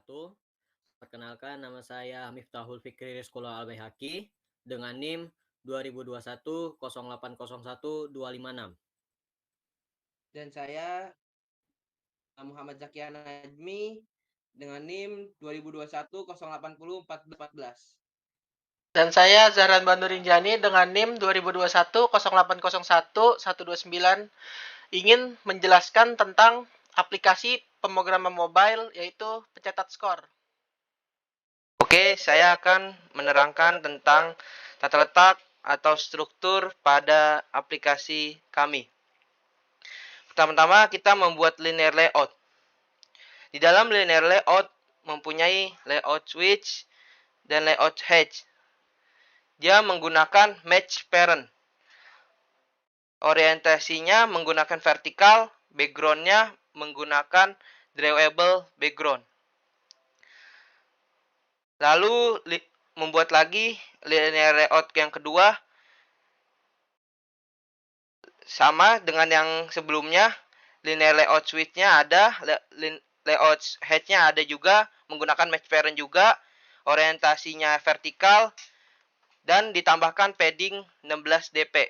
wabarakatuh. Perkenalkan, nama saya Miftahul Fikri Rizqullah Al-Baihaqi dengan NIM 2021 0801256. Dan saya Muhammad Zakia Najmi dengan NIM 2021 080 1414. Dan saya Zahran Bandurinjani dengan NIM 2021 0801 129 ingin menjelaskan tentang aplikasi pemrograman mobile yaitu pencatat skor. Oke, saya akan menerangkan tentang tata letak atau struktur pada aplikasi kami. Pertama-tama kita membuat linear layout. Di dalam linear layout mempunyai layout switch dan layout hedge. Dia menggunakan match parent. Orientasinya menggunakan vertikal, background-nya menggunakan drawable background. Lalu membuat lagi linear layout yang kedua sama dengan yang sebelumnya. Linear layout switch-nya ada, layout hedge-nya ada juga, menggunakan match parent juga, orientasinya vertikal, dan ditambahkan padding 16 dp.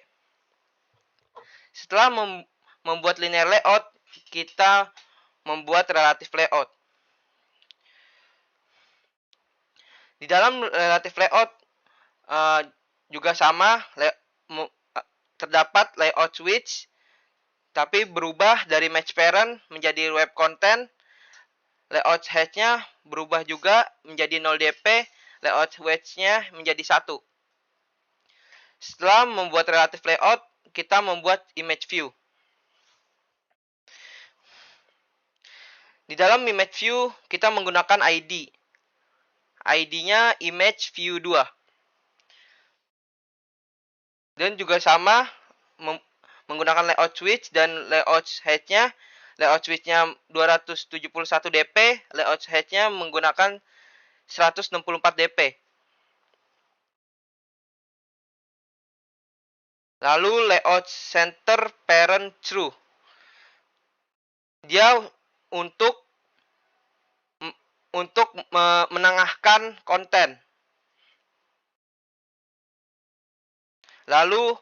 Setelah membuat linear layout, kita membuat relative layout. Di dalam relative layout juga sama, terdapat layout switch, tapi berubah dari match parent menjadi web content. Layout hedge-nya berubah juga menjadi 0 dp, layout wedge-nya menjadi 1. Setelah membuat relative layout, kita membuat image view. Di dalam image view, kita menggunakan ID. ID-nya image view 2. Dan juga sama, menggunakan layout switch dan layout hedge-nya. Layout switch-nya 271 dp, layout hedge-nya menggunakan 164 dp. Lalu layout center parent true. Dia untuk menengahkan konten. Lalu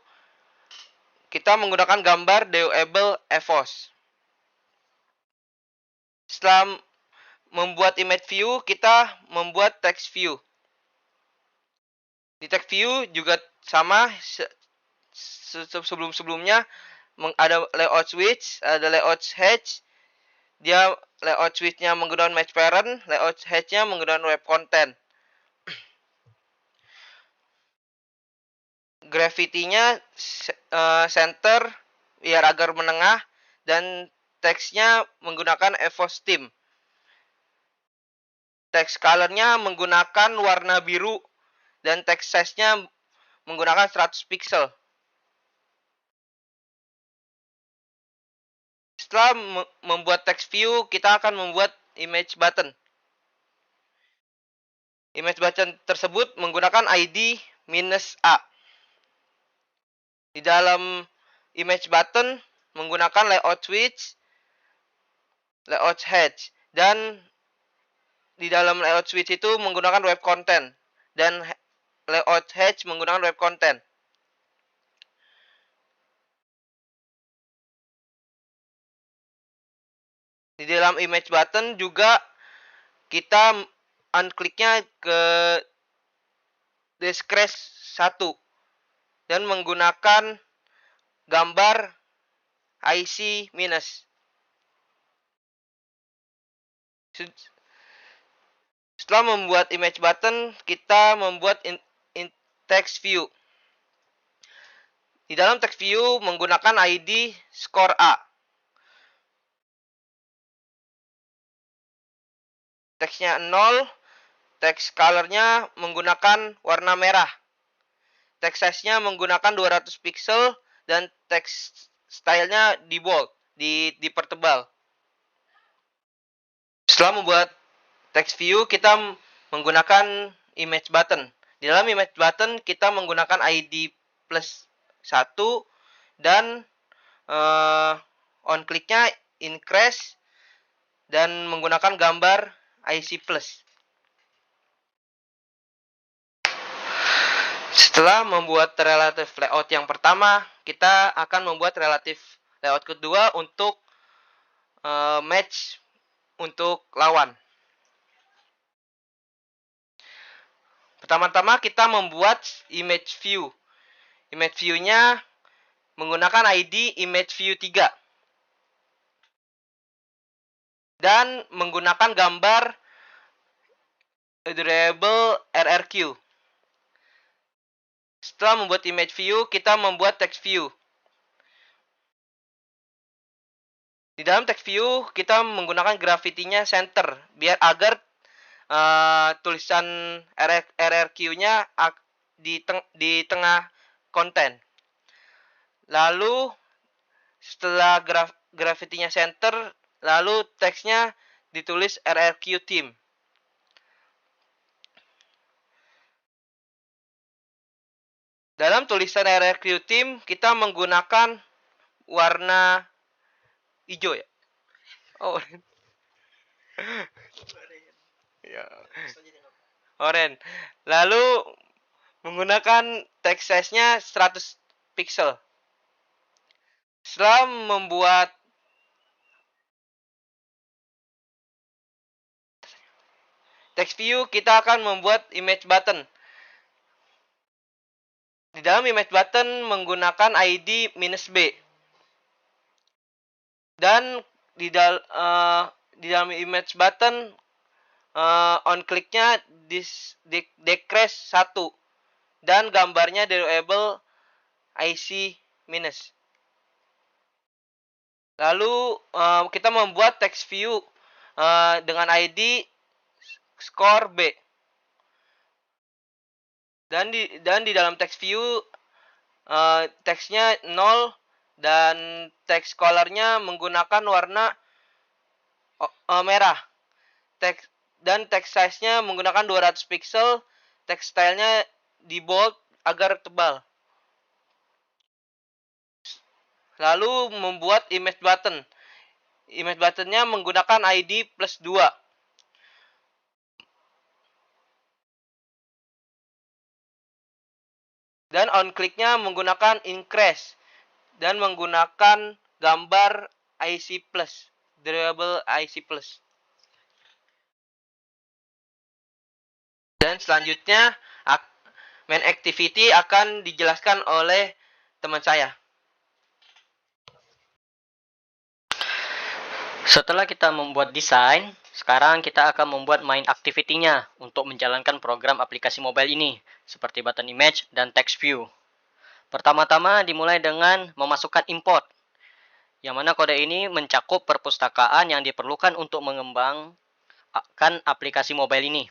kita menggunakan gambar drawable evos. Setelah membuat image view, kita membuat text view. Di text view juga sama sebelum-sebelumnya, ada layout switch, ada layout hedge. Dia layout switch-nya menggunakan match parent, layout hedge-nya menggunakan web content. Gravity-nya center biar agar menengah, dan text-nya menggunakan evos theme. Text color-nya menggunakan warna biru, dan text size-nya menggunakan 100 pixel. Setelah membuat text view, kita akan membuat image button. Image button tersebut menggunakan ID -A. Di dalam image button menggunakan layout switch, layout hedge, dan di dalam layout switch itu menggunakan web content, dan layout hedge menggunakan web content. Di dalam image button juga kita unclick-nya ke discrete 1 dan menggunakan gambar IC-. Setelah membuat image button, kita membuat text view. Di dalam text view menggunakan ID score A. Text-nya 0, text color-nya menggunakan warna merah. Text size-nya menggunakan 200 pixel, dan text style-nya di bold, dipertebal. Setelah membuat text view, kita menggunakan image button. Di dalam image button, kita menggunakan ID +1, dan on click-nya increase, dan menggunakan gambar IC Plus. Setelah membuat relatif layout yang pertama, kita akan membuat relatif layout kedua untuk match untuk lawan. Pertama-tama kita membuat image view. Image view-nya menggunakan ID image view 3. Dan menggunakan gambar durable RRQ. Setelah membuat image view, kita membuat text view. Di dalam text view, kita menggunakan gravity-nya center agar tulisan RRQ-nya di tengah konten. Lalu setelah gravity-nya center, lalu teksnya ditulis RRQ team. Dalam tulisan RRQ team, kita menggunakan warna hijau ya. Oh, ya. Orange. Lalu menggunakan text size-nya 100 pixel. Setelah membuat text view, kita akan membuat image button. Di dalam image button menggunakan ID -B. Dan di dalam image button on click-nya decrease 1 dan gambarnya durable IC-. Lalu kita membuat text view dengan ID score B. Dan di dalam text view teksnya 0 dan text color-nya menggunakan warna merah. Dan text size-nya menggunakan 200 pixel. Text style-nya di bold agar tebal. Lalu membuat image button. Image button-nya menggunakan ID +2. Dan on click-nya menggunakan increase. Dan menggunakan gambar IC+, durable IC+. Dan selanjutnya main activity akan dijelaskan oleh teman saya. Setelah kita membuat desain, sekarang kita akan membuat main activity-nya untuk menjalankan program aplikasi mobile ini, seperti button image dan text view. Pertama-tama dimulai dengan memasukkan import, yang mana kode ini mencakup perpustakaan yang diperlukan untuk mengembangkan aplikasi mobile ini.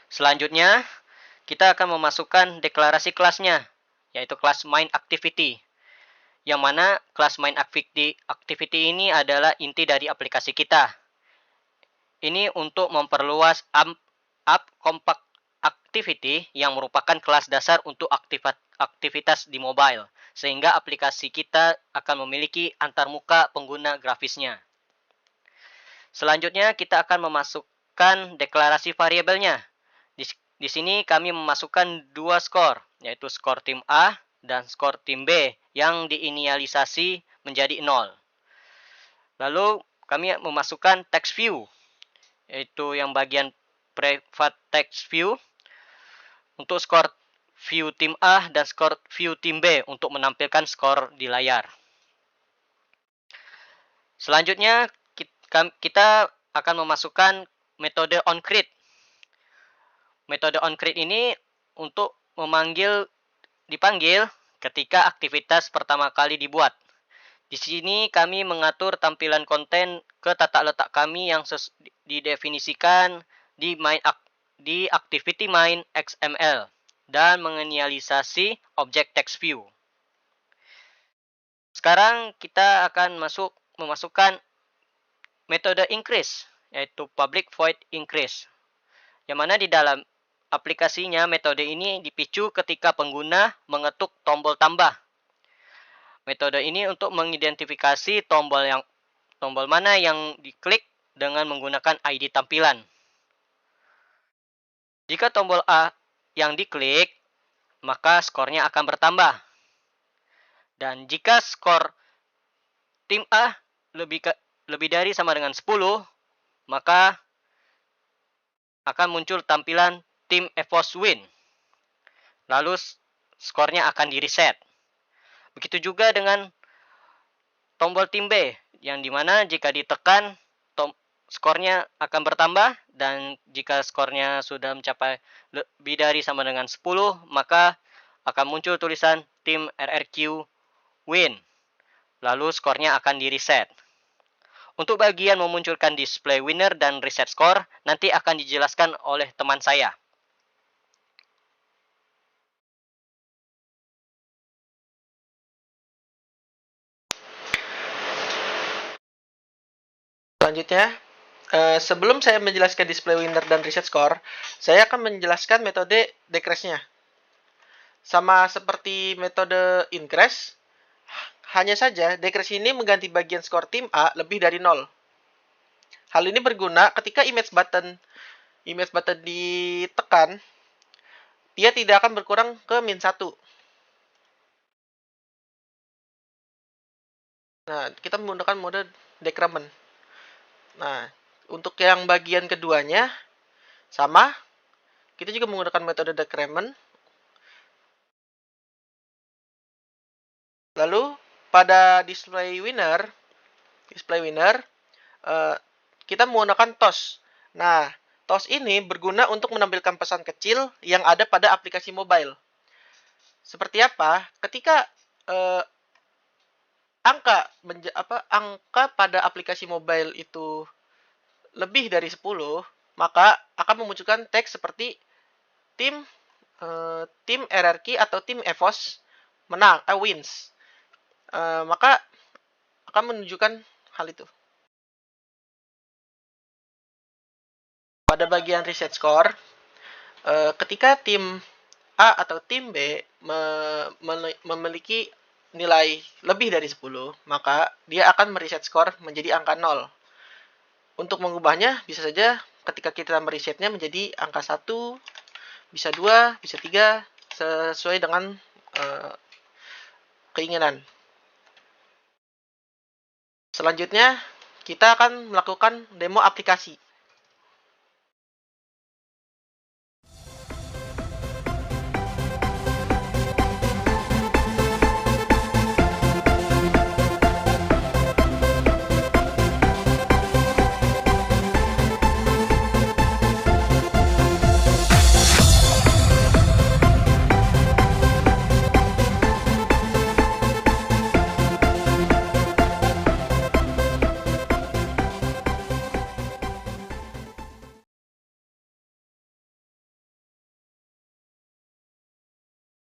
Selanjutnya, kita akan memasukkan deklarasi kelasnya, yaitu kelas main activity. Yang mana kelas main activity ini adalah inti dari aplikasi kita. Ini untuk memperluas app compact activity yang merupakan kelas dasar untuk aktivitas di mobile. Sehingga aplikasi kita akan memiliki antarmuka pengguna grafisnya. Selanjutnya kita akan memasukkan deklarasi variabelnya. Di sini kami memasukkan dua skor, yaitu skor tim A dan skor tim B yang diinisialisasi menjadi 0. Lalu kami memasukkan text view, yaitu yang bagian private text view untuk skor view tim A dan skor view tim B untuk menampilkan skor di layar. Selanjutnya kita akan memasukkan metode onCreate. Metode onCreate ini untuk dipanggil ketika aktivitas pertama kali dibuat. Di sini kami mengatur tampilan konten ke tata letak kami yang didefinisikan di activity main XML dan menginisialisasi objek text view. Sekarang kita akan memasukkan metode increase, yaitu public void increase. Yang mana di dalam aplikasinya metode ini dipicu ketika pengguna mengetuk tombol tambah. Metode ini untuk mengidentifikasi tombol tombol mana yang diklik dengan menggunakan ID tampilan. Jika tombol A yang diklik, maka skornya akan bertambah. Dan jika skor tim A lebih dari sama dengan 10, maka akan muncul tampilan tim EVOS win. Lalu skornya akan di-reset. Begitu juga dengan tombol tim B, yang dimana jika ditekan, skornya akan bertambah, dan jika skornya sudah mencapai lebih dari sama dengan 10, maka akan muncul tulisan tim RRQ win. Lalu skornya akan di-reset. Untuk bagian memunculkan display winner dan reset score, nanti akan dijelaskan oleh teman saya. Selanjutnya, sebelum saya menjelaskan display winner dan reset score, saya akan menjelaskan metode decrease-nya. Sama seperti metode increase, hanya saja decrease ini mengganti bagian skor tim A lebih dari 0. Hal ini berguna ketika image button ditekan, dia tidak akan berkurang ke min 1. Nah, kita menggunakan mode decrement. Nah, untuk yang bagian keduanya, sama. Kita juga menggunakan metode decrement. Lalu, pada display winner, kita menggunakan toss. Nah, toss ini berguna untuk menampilkan pesan kecil yang ada pada aplikasi mobile. Seperti apa? Ketika angka pada aplikasi mobile itu lebih dari 10, maka akan memunculkan teks seperti tim RRQ atau tim EVOS wins. Maka akan menunjukkan hal itu. Pada bagian reset score, ketika tim A atau tim B memiliki nilai lebih dari 10, maka dia akan mereset skor menjadi angka 0. Untuk mengubahnya, bisa saja ketika kita meresetnya menjadi angka 1, bisa 2, bisa 3, sesuai dengan keinginan. Selanjutnya, kita akan melakukan demo aplikasi.